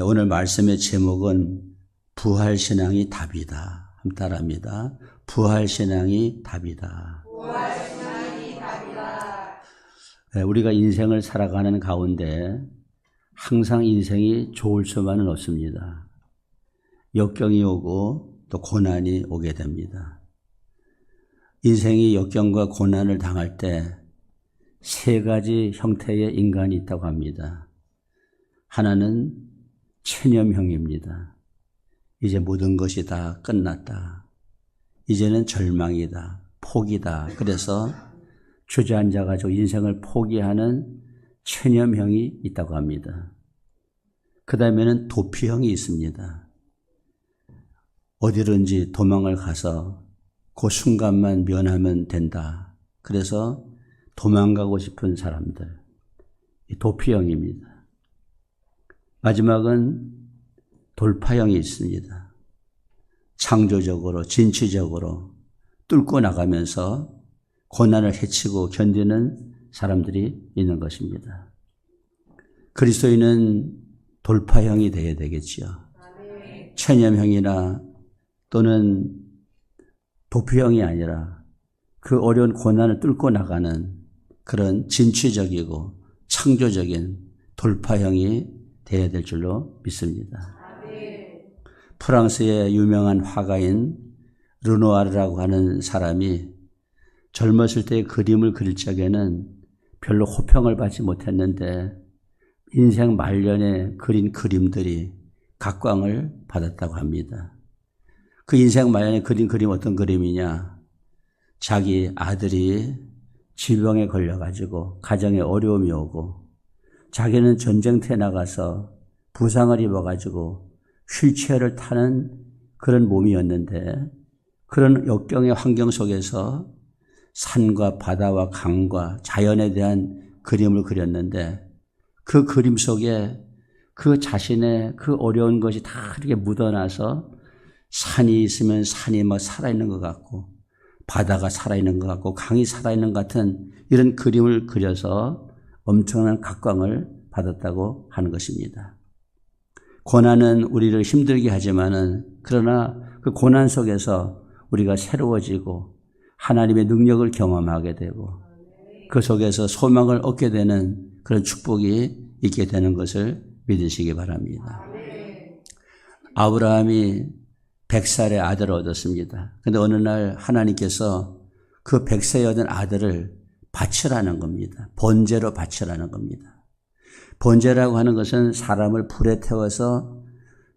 오늘 말씀의 제목은 부활신앙이 답이다. 한번 따라합니다. 부활신앙이 답이다. 부활신앙이 답이다. 우리가 인생을 살아가는 가운데 항상 인생이 좋을 수만은 없습니다. 역경이 오고 또 고난이 오게 됩니다. 인생이 역경과 고난을 당할 때 세 가지 형태의 인간이 있다고 합니다. 하나는 체념형입니다. 이제 모든 것이 다 끝났다. 이제는 절망이다. 포기다. 그래서 주저앉아가지고 인생을 포기하는 체념형이 있다고 합니다. 그 다음에는 도피형이 있습니다. 어디든지 도망을 가서 그 순간만 면하면 된다. 그래서 도망가고 싶은 사람들. 도피형입니다. 마지막은 돌파형이 있습니다. 창조적으로, 진취적으로 뚫고 나가면서 고난을 헤치고 견디는 사람들이 있는 것입니다. 그리스도인은 돌파형이 되어야 되겠지요. 체념형이나 또는 도피형이 아니라 그 어려운 고난을 뚫고 나가는 그런 진취적이고 창조적인 돌파형이 되어야 될 줄로 믿습니다. 프랑스의 유명한 화가인 르누아르라고 하는 사람이 젊었을 때의 그림을 그릴 적에는 별로 호평을 받지 못했는데 인생 말년에 그린 그림들이 각광을 받았다고 합니다. 그 인생 말년에 그린 그림 어떤 그림이냐? 자기 아들이 질병에 걸려가지고 가정에 어려움이 오고 자기는 전쟁터에 나가서 부상을 입어가지고 휠체어를 타는 그런 몸이었는데 그런 역경의 환경 속에서 산과 바다와 강과 자연에 대한 그림을 그렸는데 그 그림 속에 그 자신의 그 어려운 것이 다 이렇게 묻어나서 산이 있으면 산이 막 살아있는 것 같고 바다가 살아있는 것 같고 강이 살아있는 것 같은 이런 그림을 그려서 엄청난 각광을 받았다고 하는 것입니다. 고난은 우리를 힘들게 하지만은 그러나 그 고난 속에서 우리가 새로워지고 하나님의 능력을 경험하게 되고 그 속에서 소망을 얻게 되는 그런 축복이 있게 되는 것을 믿으시기 바랍니다. 아브라함이 100살의 아들을 얻었습니다. 그런데 어느 날 하나님께서 그 100세에 얻은 아들을 바치라는 겁니다. 번제로 바치라는 겁니다. 번제라고 하는 것은 사람을 불에 태워서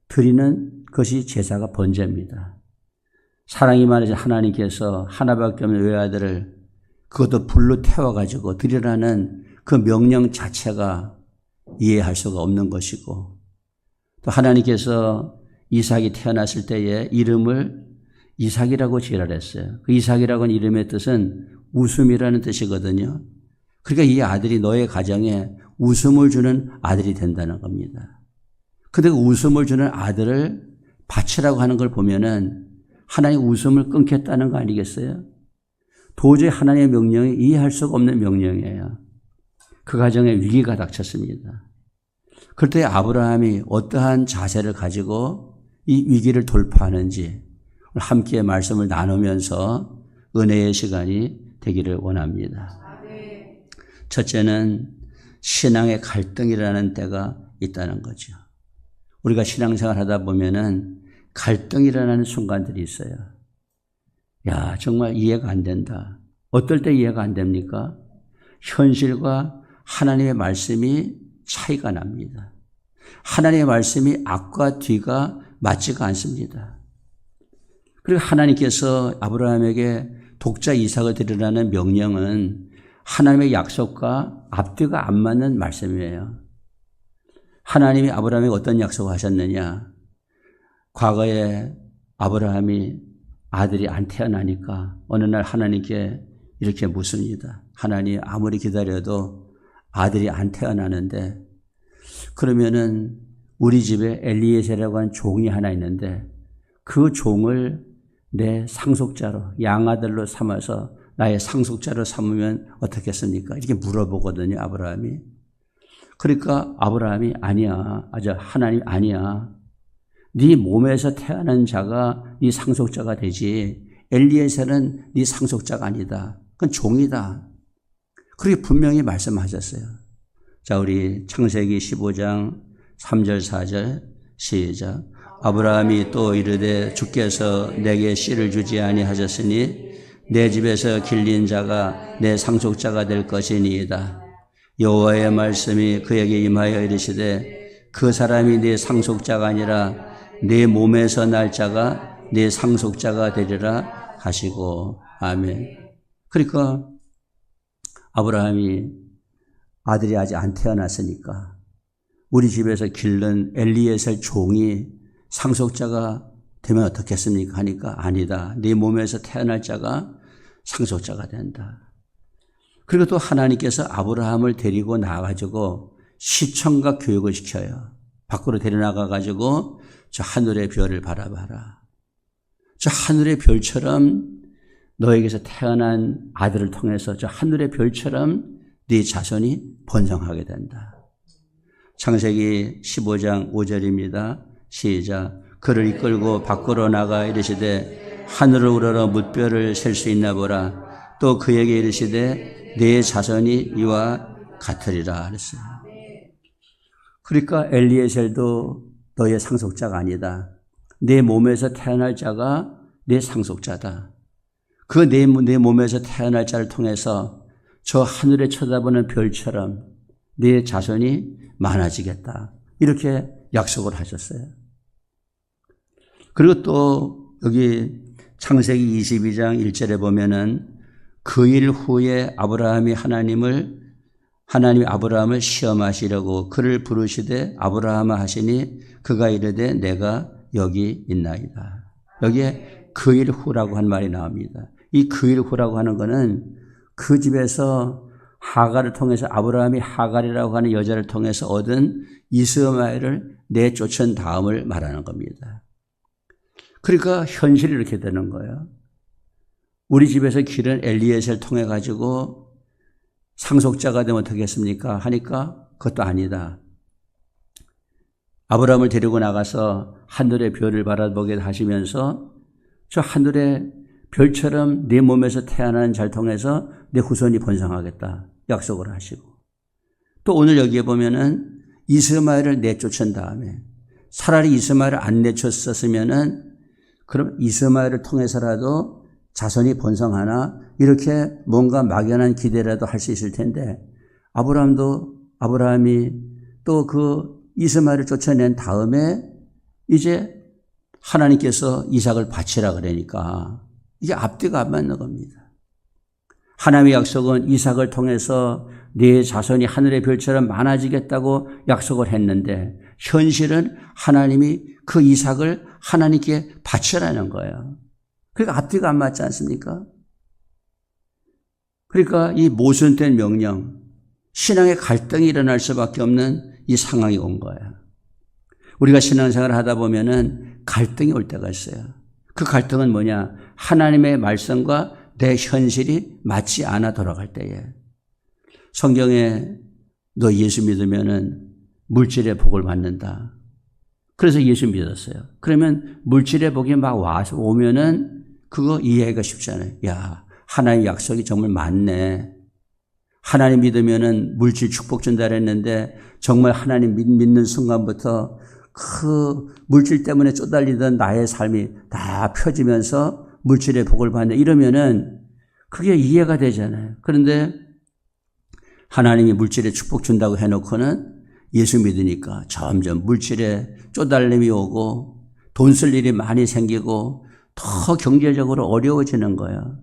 드리는 것이 제사가 번제입니다. 사랑이 많으신 하나님께서 하나밖에 없는 외아들을 그것도 불로 태워가지고 드리라는 그 명령 자체가 이해할 수가 없는 것이고 또 하나님께서 이삭이 태어났을 때에 이름을 이삭이라고 지으라 했어요. 그 이삭이라고 하는 이름의 뜻은 웃음이라는 뜻이거든요. 그러니까 이 아들이 너의 가정에 웃음을 주는 아들이 된다는 겁니다. 그런데 그 웃음을 주는 아들을 바치라고 하는 걸 보면은 하나님 웃음을 끊겠다는 거 아니겠어요? 도저히 하나님의 명령이 이해할 수가 없는 명령이에요. 그 가정에 위기가 닥쳤습니다. 그럴 때 아브라함이 어떠한 자세를 가지고 이 위기를 돌파하는지 함께 말씀을 나누면서 은혜의 시간이 되기를 원합니다. 첫째는 신앙의 갈등이라는 때가 있다는 거죠. 우리가 신앙생활 하다 보면은 갈등이라는 순간들이 있어요. 야, 정말 이해가 안 된다. 어떨 때 이해가 안 됩니까? 현실과 하나님의 말씀이 차이가 납니다. 하나님의 말씀이 앞과 뒤가 맞지가 않습니다. 그리고 하나님께서 아브라함에게 독자 이삭을 드리라는 명령은 하나님의 약속과 앞뒤가 안 맞는 말씀이에요. 하나님이 아브라함에게 어떤 약속을 하셨느냐? 과거에 아브라함이 아들이 안 태어나니까 어느 날 하나님께 이렇게 묻습니다. 하나님 아무리 기다려도 아들이 안 태어나는데 그러면은 우리 집에 엘리에셀이라고 하는 종이 하나 있는데 그 종을 내 상속자로 양아들로 삼아서 나의 상속자로 삼으면 어떻겠습니까? 이렇게 물어보거든요, 아브라함이. 그러니까 아브라함이 아니야. 하나님 아니야. 네 몸에서 태어난 자가 네 상속자가 되지. 엘리에셀은 네 상속자가 아니다. 그건 종이다. 그렇게 분명히 말씀하셨어요. 자, 우리 창세기 15장 3절 4절 시작. 아브라함이 또 이르되 주께서 내게 씨를 주지 아니하셨으니 내 집에서 길린 자가 내 상속자가 될 것이니이다. 여호와의 말씀이 그에게 임하여 이르시되 그 사람이 네 상속자가 아니라 네 몸에서 날 자가 네 상속자가 되리라 하시고. 아멘. 그러니까 아브라함이 아들이 아직 안 태어났으니까 우리 집에서 기른 엘리에셀 종이 상속자가 되면 어떻겠습니까? 하니까 아니다. 네 몸에서 태어날 자가 상속자가 된다. 그리고 또 하나님께서 아브라함을 데리고 나가지고 시청각 교육을 시켜요. 밖으로 데려나가가지고 저 하늘의 별을 바라봐라. 저 하늘의 별처럼 너에게서 태어난 아들을 통해서 저 하늘의 별처럼 네 자손이 번성하게 된다. 창세기 15장 5절입니다. 시작. 그를 이끌고 밖으로 나가 이르시되 하늘을 우러러 뭇별을 셀 수 있나 보라. 또 그에게 이르시되 네 자손이 이와 같으리라 그랬어요. 그러니까 엘리에셀도 너의 상속자가 아니다. 내 몸에서 태어날 자가 내 상속자다. 그 내 몸에서 태어날 자를 통해서 저 하늘에 쳐다보는 별처럼 네 자손이 많아지겠다. 이렇게 약속을 하셨어요. 그리고 또 여기 창세기 22장 1절에 보면은 그 일 후에 하나님이 아브라함을 시험하시려고 그를 부르시되 아브라함아 하시니 그가 이르되 내가 여기 있나이다. 여기에 그 일 후라고 한 말이 나옵니다. 이 그 일 후라고 하는 거는 그 집에서 하갈을 통해서 아브라함이 하갈이라고 하는 여자를 통해서 얻은 이스마엘을 내쫓은 다음을 말하는 겁니다. 그러니까 현실이 이렇게 되는 거예요. 우리 집에서 기른 엘리에셀을 통해 가지고 상속자가 되면 어떻겠습니까? 하니까 그것도 아니다. 아브라함을 데리고 나가서 하늘의 별을 바라보게 하시면서 저 하늘의 별처럼 내 몸에서 태어난 자를 통해서 내 후손이 번성하겠다 약속을 하시고, 또 오늘 여기에 보면은 이스마엘을 내쫓은 다음에 차라리 이스마엘을 안 내쫓았으면은 그럼 이스마엘을 통해서라도 자손이 번성하나 이렇게 뭔가 막연한 기대라도 할 수 있을 텐데 아브라함이 또 그 이스마엘을 쫓아낸 다음에 이제 하나님께서 이삭을 바치라 그러니까 이게 앞뒤가 안 맞는 겁니다. 하나님의 약속은 이삭을 통해서 네 자손이 하늘의 별처럼 많아지겠다고 약속을 했는데 현실은 하나님이 그 이삭을 하나님께 바치라는 거예요. 그러니까 앞뒤가 안 맞지 않습니까? 그러니까 이 모순된 명령, 신앙의 갈등이 일어날 수밖에 없는 이 상황이 온 거예요. 우리가 신앙생활을 하다 보면은 갈등이 올 때가 있어요. 그 갈등은 뭐냐? 하나님의 말씀과 내 현실이 맞지 않아 돌아갈 때에. 성경에 너 예수 믿으면은 물질의 복을 받는다. 그래서 예수 믿었어요. 그러면 물질의 복이 막 오면은 그거 이해하기가 쉽잖아요. 야, 하나님 약속이 정말 많네. 하나님 믿으면은 물질 축복 준다 그랬는데 정말 하나님 믿는 순간부터 그 물질 때문에 쪼달리던 나의 삶이 다 펴지면서 물질의 복을 받네. 이러면은 그게 이해가 되잖아요. 그런데 하나님이 물질에 축복 준다고 해놓고는 예수 믿으니까 점점 물질에 쪼달림이 오고 돈 쓸 일이 많이 생기고 더 경제적으로 어려워지는 거예요.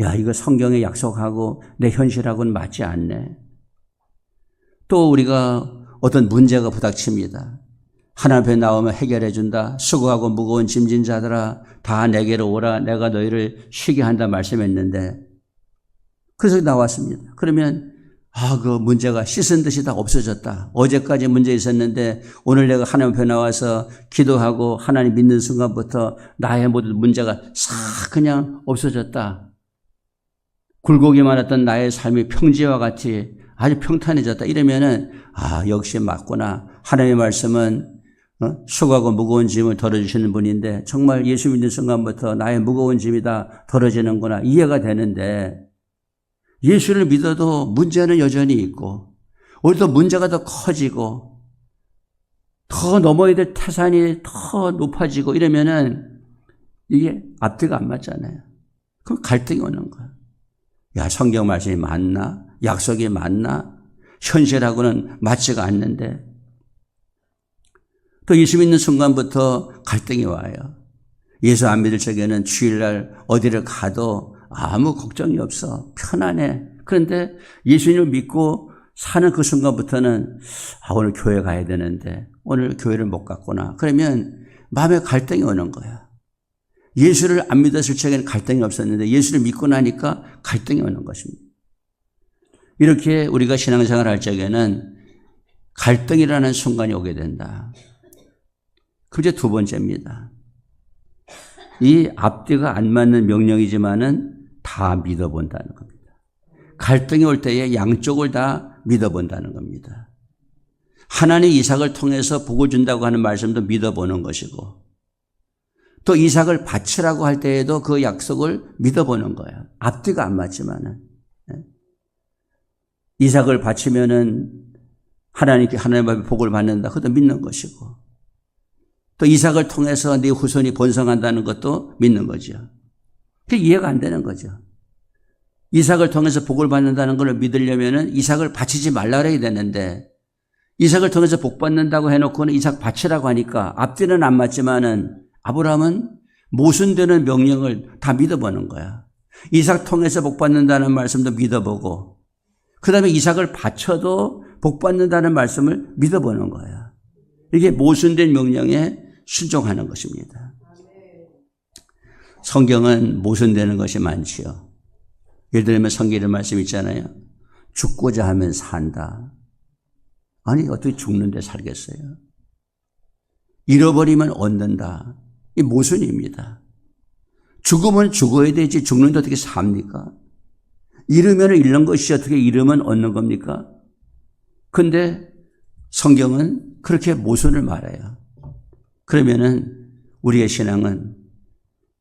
야, 이거 성경에 약속하고 내 현실하고는 맞지 않네. 또 우리가 어떤 문제가 부닥칩니다. 하나님 앞에 나오면 해결해 준다. 수고하고 무거운 짐진 자들아 다 내게로 오라. 내가 너희를 쉬게 한다 말씀했는데 그래서 나왔습니다. 그러면 그 문제가 씻은 듯이 다 없어졌다. 어제까지 문제 있었는데 오늘 내가 하나님 앞에 나와서 기도하고 하나님 믿는 순간부터 나의 모든 문제가 싹 그냥 없어졌다. 굴곡이 많았던 나의 삶이 평지와 같이 아주 평탄해졌다. 이러면은 역시 맞구나. 하나님의 말씀은 수고하고 무거운 짐을 덜어주시는 분인데 정말 예수 믿는 순간부터 나의 무거운 짐이 다 덜어지는구나. 이해가 되는데 예수를 믿어도 문제는 여전히 있고 오히려 문제가 더 커지고 더 넘어야 될 태산이 더 높아지고 이러면은 이게 앞뒤가 안 맞잖아요. 그럼 갈등이 오는 거야. 야, 성경 말씀이 맞나? 약속이 맞나? 현실하고는 맞지가 않는데 또 예수 믿는 순간부터 갈등이 와요. 예수 안 믿을 적에는 주일날 어디를 가도 아무 걱정이 없어. 편안해. 그런데 예수님을 믿고 사는 그 순간부터는 오늘 교회 가야 되는데 오늘 교회를 못 갔구나. 그러면 마음에 갈등이 오는 거야. 예수를 안 믿었을 적에는 갈등이 없었는데 예수를 믿고 나니까 갈등이 오는 것입니다. 이렇게 우리가 신앙생활을 할 적에는 갈등이라는 순간이 오게 된다. 그게 두 번째입니다. 이 앞뒤가 안 맞는 명령이지만은 다 믿어본다는 겁니다. 갈등이 올 때에 양쪽을 다 믿어본다는 겁니다. 하나님 이삭을 통해서 복을 준다고 하는 말씀도 믿어보는 것이고 또 이삭을 바치라고 할 때에도 그 약속을 믿어보는 거예요. 앞뒤가 안 맞지만은 이삭을 바치면은 하나님께 하나님의 복을 받는다. 그것도 믿는 것이고 또 이삭을 통해서 네 후손이 번성한다는 것도 믿는 거죠. 그게 이해가 안 되는 거죠. 이삭을 통해서 복을 받는다는 걸 믿으려면은 이삭을 바치지 말라 그래야 되는데 이삭을 통해서 복 받는다고 해놓고는 이삭 바치라고 하니까 앞뒤는 안 맞지만은 아브라함은 모순되는 명령을 다 믿어보는 거야. 이삭 통해서 복 받는다는 말씀도 믿어보고 그 다음에 이삭을 바쳐도 복 받는다는 말씀을 믿어보는 거야. 이게 모순된 명령에 순종하는 것입니다. 성경은 모순되는 것이 많지요. 예를 들면 성경의 말씀 있잖아요. 죽고자 하면 산다. 아니 어떻게 죽는데 살겠어요? 잃어버리면 얻는다. 이 모순입니다. 죽으면 죽어야 되지 죽는데 어떻게 삽니까? 잃으면 잃는 것이 어떻게 잃으면 얻는 겁니까? 근데 성경은 그렇게 모순을 말해요. 그러면은 우리의 신앙은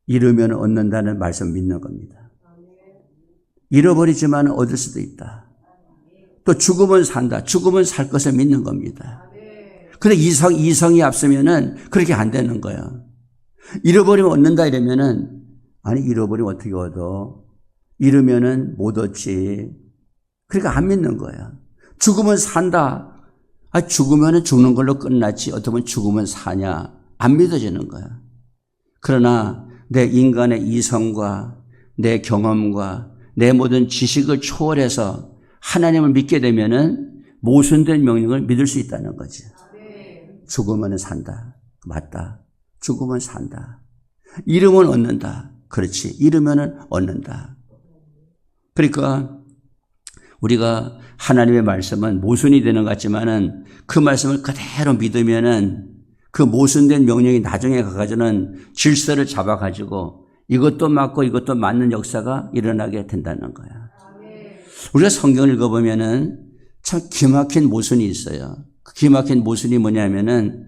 잃으면 얻는다는 말씀 믿는 겁니다. 잃어버리지만 얻을 수도 있다. 또 죽으면 산다. 죽으면 살 것을 믿는 겁니다. 근데 이성이 앞서면은 그렇게 안 되는 거예요. 잃어버리면 얻는다 이러면은 아니 잃어버리면 어떻게 얻어? 잃으면은 못 얻지. 그러니까 안 믿는 거예요. 죽으면 산다. 죽으면 죽는 걸로 끝났지. 어떻게 죽으면 사냐. 안 믿어지는 거야. 그러나 내 인간의 이성과 내 경험과 내 모든 지식을 초월해서 하나님을 믿게 되면은 모순된 명령을 믿을 수 있다는 거지. 죽으면 산다. 맞다. 죽으면 산다. 잃으면 얻는다. 그렇지. 잃으면 얻는다. 그러니까 우리가 하나님의 말씀은 모순이 되는 것 같지만은 그 말씀을 그대로 믿으면은 그 모순된 명령이 나중에 가가지고는 질서를 잡아가지고 이것도 맞고 이것도 맞는 역사가 일어나게 된다는 거야. 우리가 성경을 읽어보면은 참 기막힌 모순이 있어요. 그 기막힌 모순이 뭐냐면은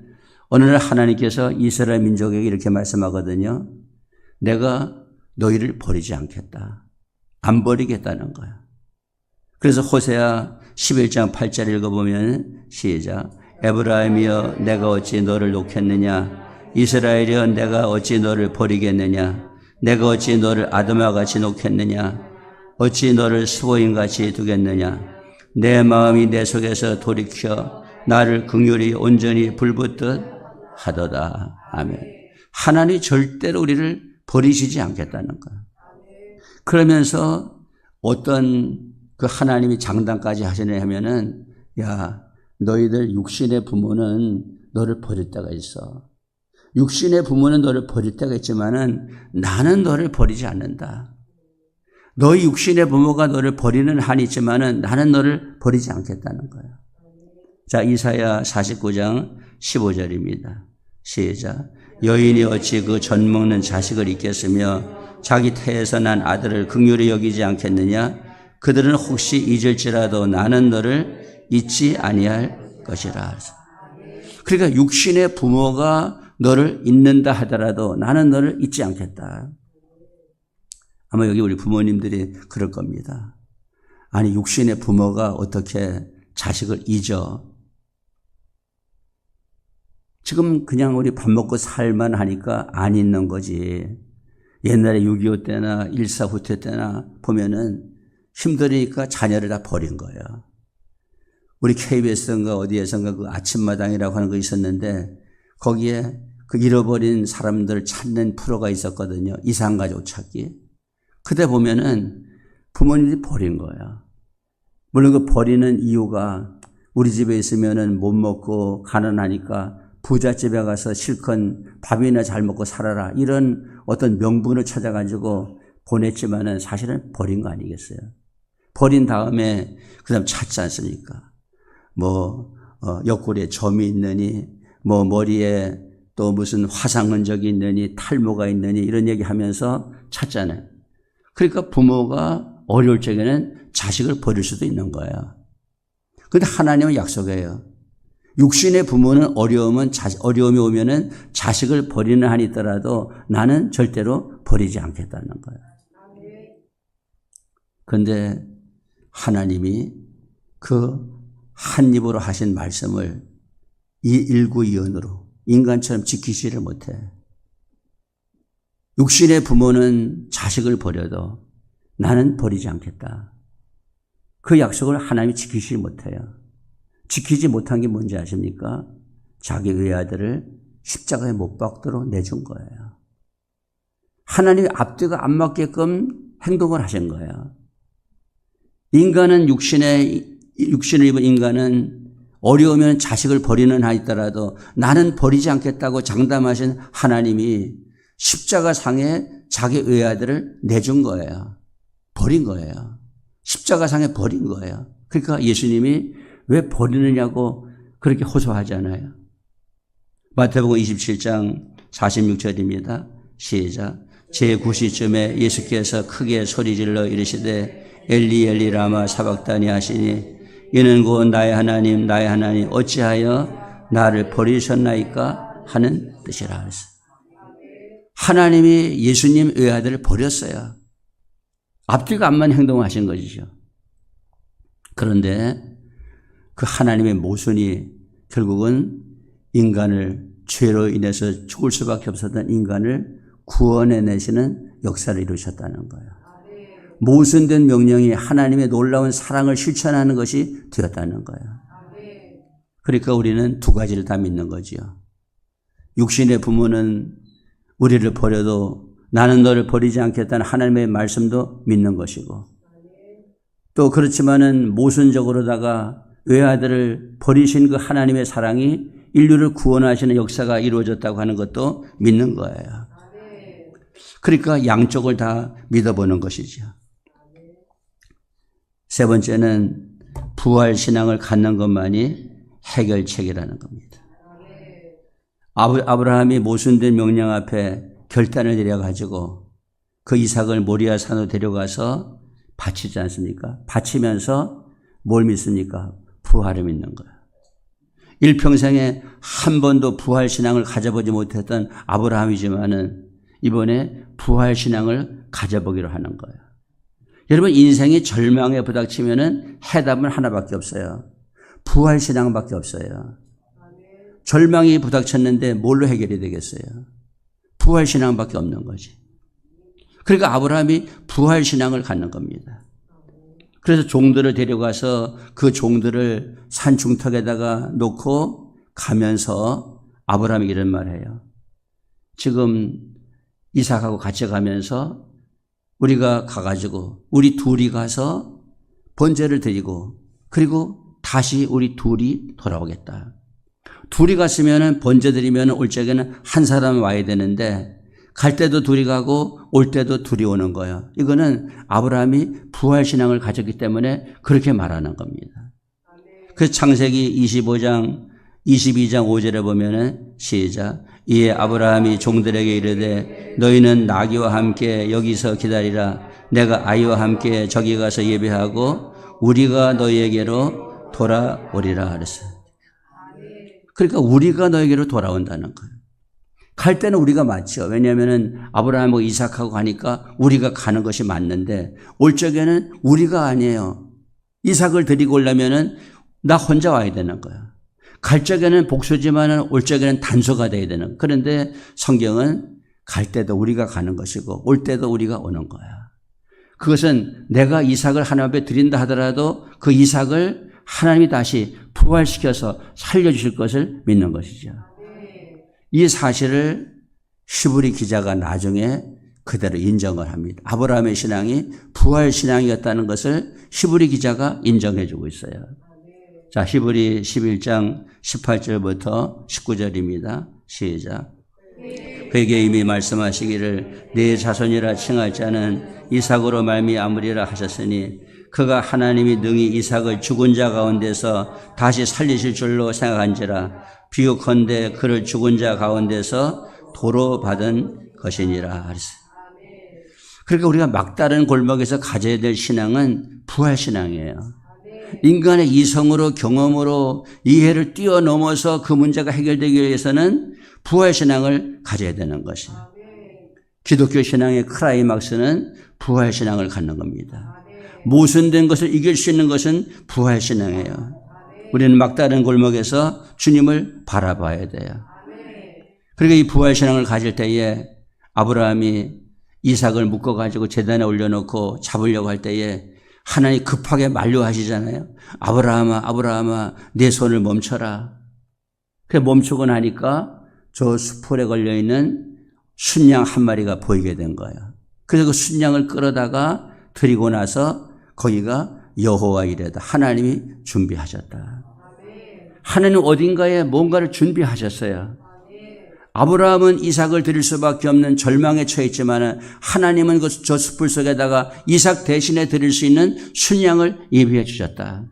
어느 날 하나님께서 이스라엘 민족에게 이렇게 말씀하거든요. 내가 너희를 버리지 않겠다. 안 버리겠다는 거야. 그래서 호세아 11장 8절 읽어보면 시작. 에브라임이여 내가 어찌 너를 놓겠느냐. 이스라엘이여 내가 어찌 너를 버리겠느냐. 내가 어찌 너를 아드마같이 놓겠느냐. 어찌 너를 스보임같이 두겠느냐. 내 마음이 내 속에서 돌이켜 나를 긍휼히 온전히 불붙듯 하도다. 아멘. 하나님이 절대로 우리를 버리시지 않겠다는 거야. 그러면서 어떤 그 하나님이 장담까지 하시냐 하면은 야 너희들 육신의 부모는 너를 버릴 때가 있어. 육신의 부모는 너를 버릴 때가 있지만은 나는 너를 버리지 않는다. 너희 육신의 부모가 너를 버리는 한이 있지만은 나는 너를 버리지 않겠다는 거야. 자, 이사야 49장 15절입니다. 시작. 여인이 어찌 그 젖 먹는 자식을 잊겠으며 자기 태에서 난 아들을 긍휼히 여기지 않겠느냐. 그들은 혹시 잊을지라도 나는 너를 잊지 아니할 것이라. 그러니까 육신의 부모가 너를 잊는다 하더라도 나는 너를 잊지 않겠다. 아마 여기 우리 부모님들이 그럴 겁니다. 아니, 육신의 부모가 어떻게 자식을 잊어? 지금 그냥 우리 밥 먹고 살만 하니까 안 잊는 거지. 옛날에 6.25 때나 1.4 후퇴 때나 보면은 힘드니까 자녀를 다 버린 거예요. 우리 KBS인가 어디에선가 그 아침마당이라고 하는 거 있었는데 거기에 그 잃어버린 사람들 찾는 프로가 있었거든요. 이상가족 찾기. 그때 보면은 부모님이 버린 거예요. 물론 그 버리는 이유가 우리 집에 있으면은 못 먹고 가난하니까 부잣집에 가서 실컷 밥이나 잘 먹고 살아라. 이런 어떤 명분을 찾아가지고 보냈지만은 사실은 버린 거 아니겠어요? 버린 다음에 그 다음 찾지 않습니까? 옆구리에 점이 있느니, 머리에 또 무슨 화상 흔적이 있느니, 탈모가 있느니, 이런 얘기 하면서 찾잖아요. 그러니까 부모가 어려울 적에는 자식을 버릴 수도 있는 거예요. 그런데 하나님은 약속해요. 육신의 부모는 어려움이 오면은 자식을 버리는 한이 있더라도 나는 절대로 버리지 않겠다는 거예요. 그런데 하나님이 그 한 입으로 하신 말씀을 이 일구이언으로 인간처럼 지키지를 못해. 육신의 부모는 자식을 버려도 나는 버리지 않겠다. 그 약속을 하나님이 지키지 못해요. 지키지 못한 게 뭔지 아십니까? 자기 외아들을 십자가에 못 박도록 내준 거예요. 하나님이 앞뒤가 안 맞게끔 행동을 하신 거예요. 인간은 육신을 입은 인간은 어려우면 자식을 버리는 한 있더라도 나는 버리지 않겠다고 장담하신 하나님이 십자가 상에 자기 외아들을 내준 거예요. 버린 거예요. 십자가 상에 버린 거예요. 그러니까 예수님이 왜 버리느냐고 그렇게 호소하잖아요. 마태복음 27장 46절입니다. 시작. 제9시쯤에 예수께서 크게 소리질러 이르시되 엘리 엘리 라마 사박다니 하시니 이는 곧 나의 하나님 나의 하나님 어찌하여 나를 버리셨나이까 하는 뜻이라 하셨어요. 하나님이 예수님 외아들을 버렸어요. 앞뒤가 안 맞는 행동을 하신 것이죠. 그런데 그 하나님의 모순이 결국은 인간을 죄로 인해서 죽을 수밖에 없었던 인간을 구원해내시는 역사를 이루셨다는 거예요. 모순된 명령이 하나님의 놀라운 사랑을 실천하는 것이 되었다는 거예요. 그러니까 우리는 두 가지를 다 믿는 거지요. 육신의 부모는 우리를 버려도 나는 너를 버리지 않겠다는 하나님의 말씀도 믿는 것이고, 또 그렇지만은 모순적으로다가 외아들을 버리신 그 하나님의 사랑이 인류를 구원하시는 역사가 이루어졌다고 하는 것도 믿는 거예요. 그러니까 양쪽을 다 믿어보는 것이죠. 세 번째는 부활신앙을 갖는 것만이 해결책이라는 겁니다. 아브라함이 모순된 명령 앞에 결단을 내려가지고 그 이삭을 모리아 산으로 데려가서 바치지 않습니까? 바치면서 뭘 믿습니까? 부활을 믿는 거예요. 일평생에 한 번도 부활신앙을 가져보지 못했던 아브라함이지만은 이번에 부활신앙을 가져보기로 하는 거예요. 여러분, 인생이 절망에 부닥치면은 해답은 하나밖에 없어요. 부활신앙밖에 없어요. 절망이 부닥쳤는데 뭘로 해결이 되겠어요? 부활신앙밖에 없는 거지. 그러니까 아브라함이 부활신앙을 갖는 겁니다. 그래서 종들을 데려가서 그 종들을 산 중턱에다가 놓고 가면서 아브라함이 이런 말을 해요. 지금 이삭하고 같이 가면서 우리가 가가지고 우리 둘이 가서 번제를 드리고 그리고 다시 우리 둘이 돌아오겠다. 둘이 갔으면 번제 드리면 올 적에는 한 사람 와야 되는데 갈 때도 둘이 가고 올 때도 둘이 오는 거예요. 이거는 아브라함이 부활신앙을 가졌기 때문에 그렇게 말하는 겁니다. 그래서 창세기 22장 5절에 보면은 시작. 이에 아브라함이 종들에게 이르되 너희는 나귀와 함께 여기서 기다리라. 내가 아이와 함께 저기 가서 예배하고 우리가 너희에게로 돌아오리라 그랬어요. 그러니까 우리가 너에게로 돌아온다는 거예요. 갈 때는 우리가 맞죠. 왜냐하면 아브라함하고 이삭하고 가니까 우리가 가는 것이 맞는데 올 적에는 우리가 아니에요. 이삭을 데리고 오려면 나 혼자 와야 되는 거야. 갈 적에는 복수지만 올 적에는 단소가 돼야 되는 거야. 그런데 성경은 갈 때도 우리가 가는 것이고 올 때도 우리가 오는 거야. 그것은 내가 이삭을 하나님 앞에 드린다 하더라도 그 이삭을 하나님이 다시 부활시켜서 살려주실 것을 믿는 것이죠. 이 사실을 히브리 기자가 나중에 그대로 인정을 합니다. 아브라함의 신앙이 부활 신앙이었다는 것을 히브리 기자가 인정해 주고 있어요. 자, 히브리 11장 18절부터 19절입니다. 시작. 그에게 이미 말씀하시기를 내 자손이라 칭할 자는 이삭으로 말미암으리라 하셨으니 그가 하나님이 능히 이삭을 죽은 자 가운데서 다시 살리실 줄로 생각한지라 비유컨대 그를 죽은 자 가운데서 도로 받은 것이니라 하셨어요. 그러니까 우리가 막다른 골목에서 가져야 될 신앙은 부활 신앙이에요. 인간의 이성으로 경험으로 이해를 뛰어넘어서 그 문제가 해결되기 위해서는 부활 신앙을 가져야 되는 것이에요. 기독교 신앙의 크라이막스는 부활 신앙을 갖는 겁니다. 모순된 것을 이길 수 있는 것은 부활 신앙이에요. 우리는 막다른 골목에서 주님을 바라봐야 돼요. 그러니까 이 부활 신앙을 가질 때에 아브라함이 이삭을 묶어가지고 제단에 올려놓고 잡으려고 할 때에 하나님 급하게 만류하시잖아요. 아브라함아, 아브라함아, 내 손을 멈춰라. 그래 멈추고 나니까 저 수풀에 걸려있는 순양 한 마리가 보이게 된 거예요. 그래서 그 순양을 끌어다가 드리고 나서 거기가 여호와 이레다. 하나님이 준비하셨다. 하나님 어딘가에 뭔가를 준비하셨어요. 아브라함은 이삭을 드릴 수밖에 없는 절망에 처했지만 하나님은 저 숯불 속에다가 이삭 대신에 드릴 수 있는 순양을 예비해 주셨다.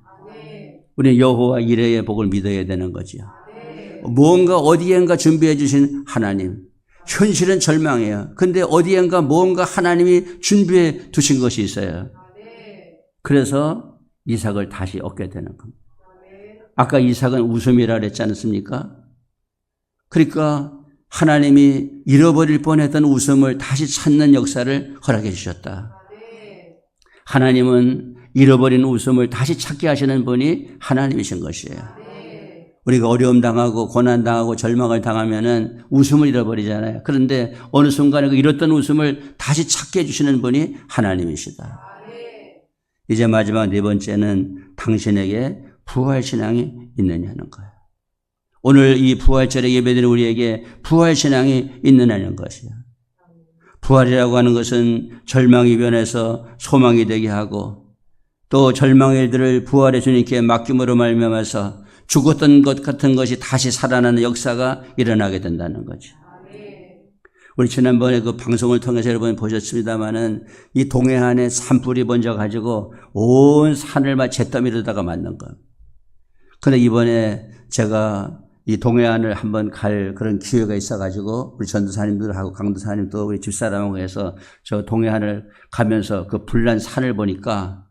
우리는 여호와 이레의 복을 믿어야 되는 거죠. 무언가 어디엔가 준비해 주신 하나님. 현실은 절망이에요. 근데 어디엔가 무언가 하나님이 준비해 두신 것이 있어요. 그래서 이삭을 다시 얻게 되는 겁니다. 아까 이삭은 웃음이라 그랬지 않습니까? 그러니까 하나님이 잃어버릴 뻔했던 웃음을 다시 찾는 역사를 허락해 주셨다. 하나님은 잃어버린 웃음을 다시 찾게 하시는 분이 하나님이신 것이에요. 우리가 어려움 당하고 고난 당하고 절망을 당하면은 웃음을 잃어버리잖아요. 그런데 어느 순간에 그 잃었던 웃음을 다시 찾게 해주시는 분이 하나님이시다. 이제 마지막 네 번째는 당신에게 부활신앙이 있느냐는 거예요. 오늘 이 부활절에 예배드리는 우리에게 부활신앙이 있느냐는 것이에요. 부활이라고 하는 것은 절망이 변해서 소망이 되게 하고 또 절망의 일들을 부활의 주님께 맡김으로 말미암아서 죽었던 것 같은 것이 다시 살아나는 역사가 일어나게 된다는 거죠. 우리 지난번에 그 방송을 통해서 여러분 보셨습니다마는 이 동해안에 산불이 번져 가지고 온 산을 막 잿더미로다가 만든 거. 근데 이번에 제가 이 동해안을 한번 갈 그런 기회가 있어 가지고 우리 전도사님들하고 강도사님도 우리 집사람하고 해서 저 동해안을 가면서 그 불난 산을 보니까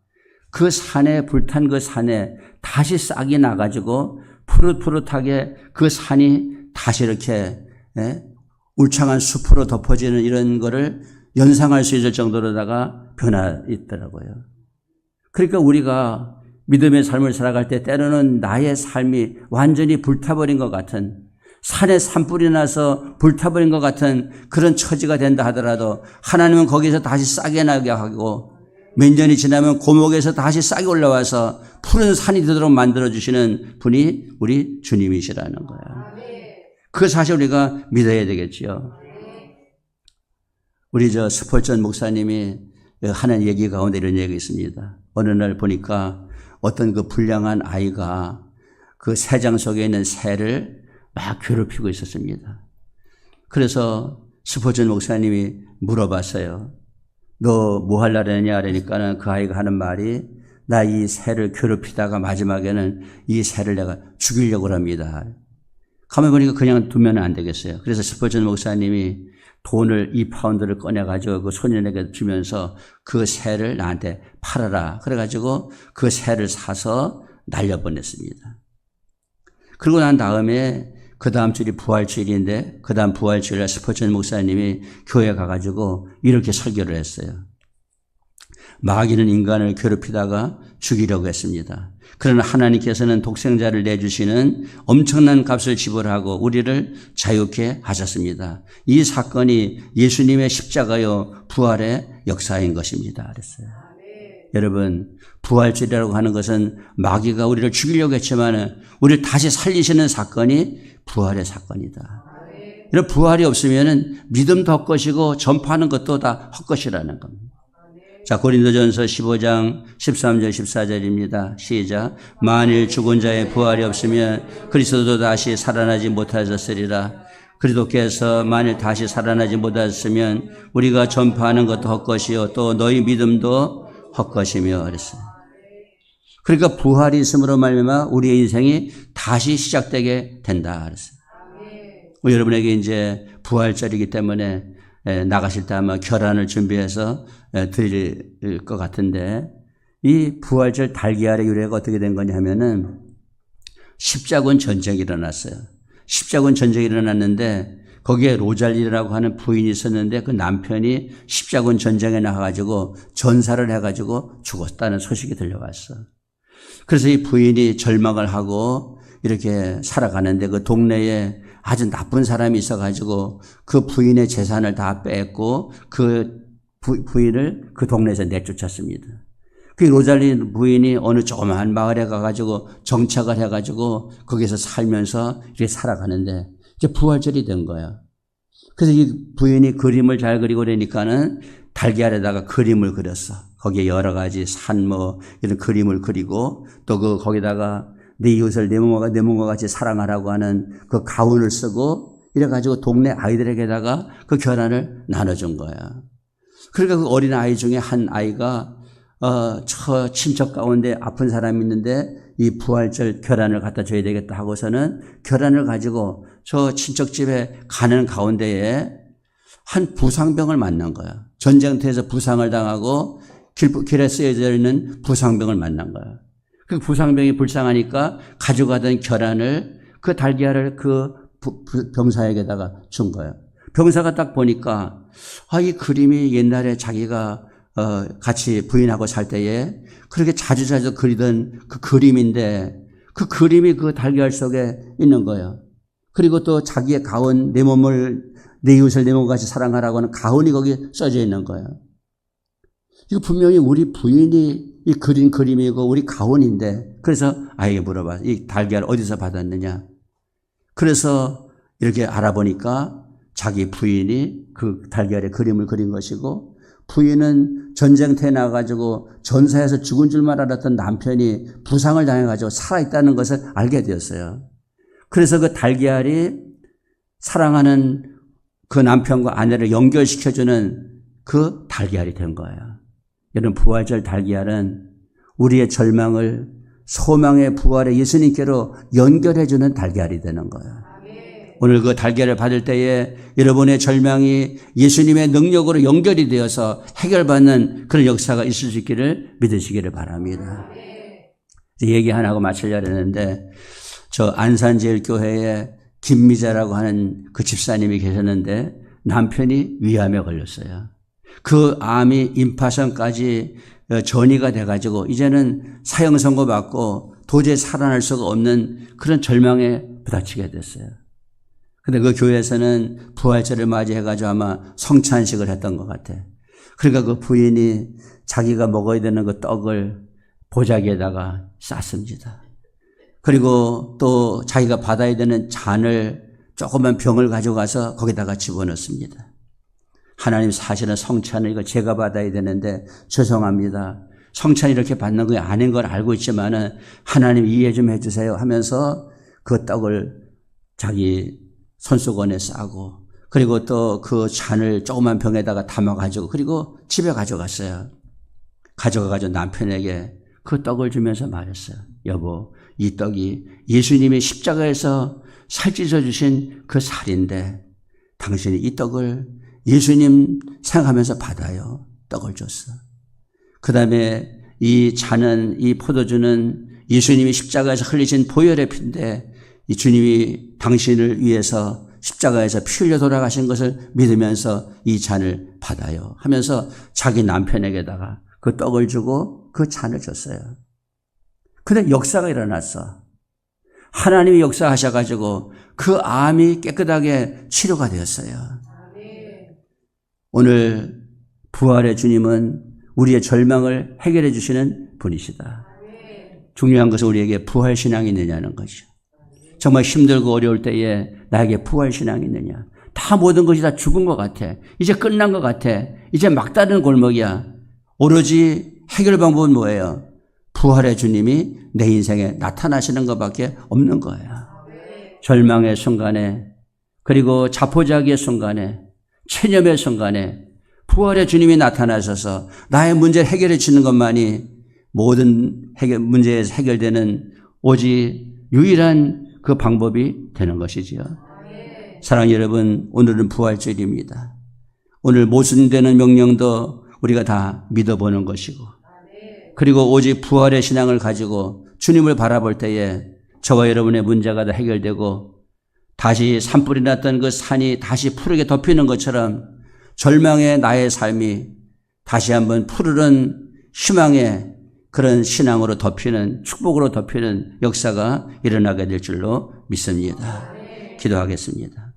그 산에 불탄 그 산에 다시 싹이 나가지고 푸릇푸릇하게 그 산이 다시 이렇게 울창한 숲으로 덮어지는 이런 거를 연상할 수 있을 정도로다가 변화 있더라고요. 그러니까 우리가 믿음의 삶을 살아갈 때 때로는 나의 삶이 완전히 불타버린 것 같은 산에 산불이 나서 불타버린 것 같은 그런 처지가 된다 하더라도 하나님은 거기서 다시 싹이 나게 하고 몇 년이 지나면 고목에서 다시 싹이 올라와서 푸른 산이 되도록 만들어주시는 분이 우리 주님이시라는 거야. 그 사실 우리가 믿어야 되겠지요. 우리 저 스폴전 목사님이 하는 얘기 가운데 이런 얘기가 있습니다. 어느 날 보니까 어떤 그 불량한 아이가 그 새장 속에 있는 새를 막 괴롭히고 있었습니다. 그래서 스폴전 목사님이 물어봤어요. 너 뭐 하려고 했냐? 그러니까는 그 아이가 하는 말이 나 이 새를 괴롭히다가 마지막에는 이 새를 내가 죽이려고 합니다. 가만 보니까 그냥 두면 안 되겠어요. 그래서 스폴전 목사님이 돈을 2파운드를 꺼내가지고 그 소년에게 주면서 그 새를 나한테 팔아라. 그래가지고 그 새를 사서 날려보냈습니다. 그러고 난 다음에 그 다음 주일이 부활주일인데 그 다음 부활주일에 스포천 목사님이 교회 가가지고 이렇게 설교를 했어요. 마귀는 인간을 괴롭히다가 죽이려고 했습니다. 그러나 하나님께서는 독생자를 내주시는 엄청난 값을 지불하고 우리를 자유케 하셨습니다. 이 사건이 예수님의 십자가요 부활의 역사인 것입니다. 그랬어요. 여러분, 부활주일이라고 하는 것은 마귀가 우리를 죽이려고 했지만 우리를 다시 살리시는 사건이 부활의 사건이다. 이런 부활이 없으면 믿음도 헛것이고 전파하는 것도 다 헛것이라는 겁니다. 자, 고린도전서 15장 13절 14절입니다. 시작. 만일 죽은 자의 부활이 없으면 그리스도도 다시 살아나지 못하셨으리라. 그리스도께서 만일 다시 살아나지 못하셨으면 우리가 전파하는 것도 헛것이요 또 너희 믿음도 헛것이며 그랬어요. 그러니까 부활이 있음으로 말미암아 우리의 인생이 다시 시작되게 된다 그랬어요. 여러분에게 이제 부활절이기 때문에 나가실 때 아마 결안을 준비해서 드릴 것 같은데 이 부활절 달기알의 유래가 어떻게 된 거냐 하면은 십자군 전쟁이 일어났어요. 십자군 전쟁이 일어났는데 거기에 로잘리라고 하는 부인이 있었는데 그 남편이 십자군 전쟁에 나가가지고 전사를 해가지고 죽었다는 소식이 들려왔어. 그래서 이 부인이 절망을 하고 이렇게 살아가는데 그 동네에 아주 나쁜 사람이 있어가지고 그 부인의 재산을 다 뺏고 그 부인을 그 동네에서 내쫓았습니다. 그 로잘리 부인이 어느 조그마한 마을에 가가지고 정착을 해가지고 거기서 살면서 이렇게 살아가는데 이제 부활절이 된 거야. 그래서 이 부인이 그림을 잘 그리고 그러니까는 달걀에다가 그림을 그렸어. 거기에 여러 가지 산 이런 그림을 그리고 또 거기다가 네 이웃을 내 몸과 같이 사랑하라고 하는 그 가운을 쓰고 이래가지고 동네 아이들에게다가 그 결안을 나눠준 거야. 그러니까 그 어린 아이 중에 한 아이가 저 친척 가운데 아픈 사람이 있는데 이 부활절 결안을 갖다 줘야 되겠다 하고서는 결안을 가지고 저 친척 집에 가는 가운데에 한 부상병을 만난 거야. 전쟁터에서 부상을 당하고 길에 쓰여져 있는 부상병을 만난 거야. 그 부상병이 불쌍하니까 가져가던 결안을 그 달걀을 그 병사에게다가 준 거야. 병사가 딱 보니까 이 그림이 옛날에 자기가 같이 부인하고 살 때에 그렇게 자주 그리던 그 그림인데 그 그림이 그 달걀 속에 있는 거예요. 그리고 또 자기의 가운 내 이웃을 내 몸과 같이 사랑하라고 하는 가운이 거기 써져 있는 거예요. 이거 분명히 우리 부인이 이 그린 그림이고 우리 가운인데 그래서 아이에게 물어봐. 이 달걀 어디서 받았느냐? 그래서 이렇게 알아보니까 자기 부인이 그 달걀에 그림을 그린 것이고 부인은 전쟁터에 나가가지고 전사에서 죽은 줄만 알았던 남편이 부상을 당해가지고 살아있다는 것을 알게 되었어요. 그래서 그 달걀이 사랑하는 그 남편과 아내를 연결시켜주는 그 달걀이 된 거예요. 여러분, 부활절 달걀은 우리의 절망을 소망의 부활의 예수님께로 연결해주는 달걀이 되는 거예요. 오늘 그 달걀을 받을 때에 여러분의 절망이 예수님의 능력으로 연결이 되어서 해결받는 그런 역사가 있을 수 있기를 믿으시기를 바랍니다. 얘기 하나 하고 마치려고 했는데 저 안산제일교회에 김미자라고 하는 그 집사님이 계셨는데 남편이 위암에 걸렸어요. 그 암이 임파선까지 전이가 돼가지고 이제는 사형 선고 받고 도저히 살아날 수가 없는 그런 절망에 부닥치게 됐어요. 근데 그 교회에서는 부활절을 맞이해가지고 아마 성찬식을 했던 것 같아. 그러니까 그 부인이 자기가 먹어야 되는 그 떡을 보자기에다가 쌌습니다. 그리고 또 자기가 받아야 되는 잔을 조그만 병을 가져가서 거기다가 집어넣습니다. 하나님, 사실은 성찬을 이거 제가 받아야 되는데 죄송합니다. 성찬 이렇게 받는 게 아닌 걸 알고 있지만은 하나님 이해 좀 해주세요 하면서 그 떡을 자기 손수건에 싸고 그리고 또 그 잔을 조그만 병에다가 담아가지고 그리고 집에 가져갔어요. 가져가가지고 남편에게 그 떡을 주면서 말했어요. 여보, 이 떡이 예수님이 십자가에서 살찌셔 주신 그 살인데 당신이 이 떡을 예수님 생각하면서 받아요. 떡을 줬어. 그 다음에 이 잔은, 이 포도주는 예수님이 십자가에서 흘리신 보혈의 피인데 이 주님이 당신을 위해서 십자가에서 피 흘려 돌아가신 것을 믿으면서 이 잔을 받아요. 하면서 자기 남편에게다가 그 떡을 주고 그 잔을 줬어요. 근데 역사가 일어났어. 하나님이 역사하셔가지고 그 암이 깨끗하게 치료가 되었어요. 오늘 부활의 주님은 우리의 절망을 해결해 주시는 분이시다. 중요한 것은 우리에게 부활신앙이 있느냐는 것이죠. 정말 힘들고 어려울 때에 나에게 부활신앙이 있느냐. 다 모든 것이 다 죽은 것 같아. 이제 끝난 것 같아. 이제 막다른 골목이야. 오로지 해결 방법은 뭐예요? 부활의 주님이 내 인생에 나타나시는 것밖에 없는 거예요. 절망의 순간에, 그리고 자포자기의 순간에, 체념의 순간에 부활의 주님이 나타나셔서 나의 문제를 해결해 주는 것만이 모든 문제에서 해결되는 오직 유일한 그 방법이 되는 것이지요. 사랑하는 여러분, 오늘은 부활절입니다. 오늘 모순되는 명령도 우리가 다 믿어보는 것이고, 그리고 오직 부활의 신앙을 가지고 주님을 바라볼 때에 저와 여러분의 문제가 다 해결되고 다시 산불이 났던 그 산이 다시 푸르게 덮이는 것처럼 절망의 나의 삶이 다시 한번 푸르른 희망의 그런 신앙으로 덮이는, 축복으로 덮이는 역사가 일어나게 될 줄로 믿습니다. 기도하겠습니다.